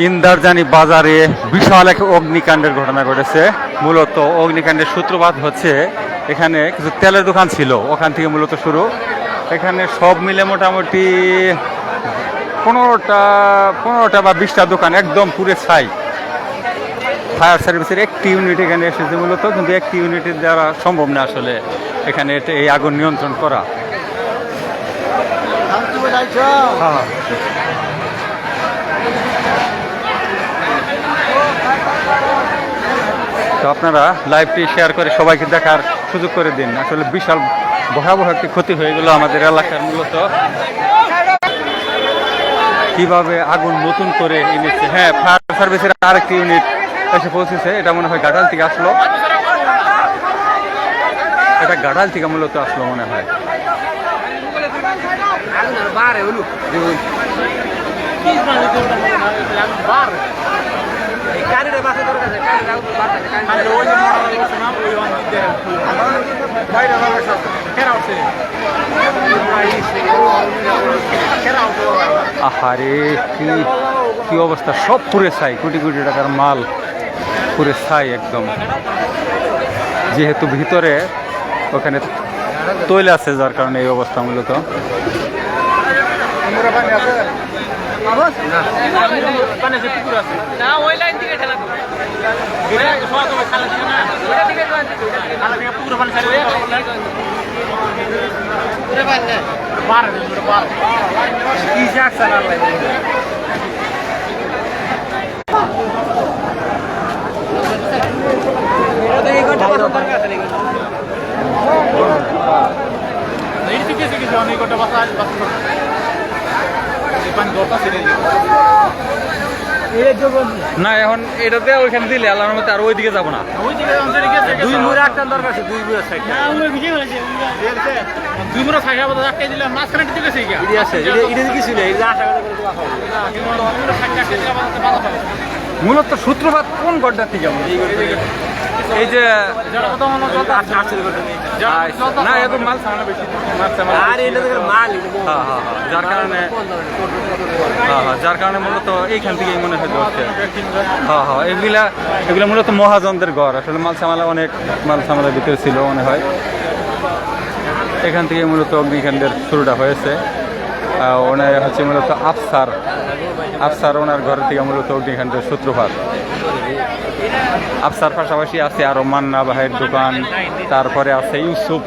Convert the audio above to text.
ইন্দারজানি বাজারে বিশাল এক অগ্নিকাণ্ডের ঘটনা ঘটেছে। মূলত অগ্নিকাণ্ডের সূত্রপাত হচ্ছে এখানে কিছু তেলের দোকান ছিল, ওখান থেকে মূলত শুরু। এখানে সব মিলে মোটামুটি 15টা বা 20টা দোকান একদম পুরে ছাই। ফায়ার সার্ভিসের একটি ইউনিট এখানে এসেছে মূলত, কিন্তু একটি ইউনিটের দ্বারা সম্ভব না আসলে এখানে এই আগুন নিয়ন্ত্রণ করা। তো আপনারা লাইভটি শেয়ার করে সবাইকে দেখার সুযোগ করে দিন। আসলে বিশাল ভয়াবহ একটি ক্ষতি হয়ে গেল আমাদের এলাকার। মূলত কিভাবে আগুন নতুন করে এনেছে। হ্যাঁ, ফায়ার সার্ভিসের আরেকটি ইউনিট এসে পৌঁছেছে। এটা মনে হয় গাড়াল থেকে আসলো, এটা গাড়াল থেকে মূলত আসলো মনে হয়। আহারে কি অবস্থা, সব পুরে ছাই, কোটি কোটি টাকার মাল পুরে ছাই একদম। যেহেতু ভিতরে ওখানে তৈল আছে, যার কারণে এই অবস্থা মূলত। না এখন এটাতে ওইখানে দিলে আল্লাহর মতে আর ওইদিকে যাবো না। দুই মুড়ে একটা দরকার আছে, দুই মুড়ে সাইড দুই মুড়ে সাইড আটকে দিলে মাঝখানে দিকে আছে। এটা কি ছিল মূলত সূত্রপাত কোন গড্ডা থেকে? এই যে না এত মাল সামান্য বেশি, যার কারণে মূলত এইখান থেকেই মনে হয় হচ্ছে। এগুলা মূলত মহাজনদের ঘর। আসলে মাল সামালা অনেক মাল সামালার ভিতরে ছিল মনে হয়। এখান থেকে মূলত অগ্নিকাণ্ডের শুরুটা হয়েছে। ওনার হচ্ছে মূলত আফসার ওনার ঘর থেকে মূলত অগ্নিকাণ্ডের সূত্রপাত। আফসার পাশাপাশি আছে আরো মান্না ভাইয়ের দোকান, তারপরে আছে ইউসুফ।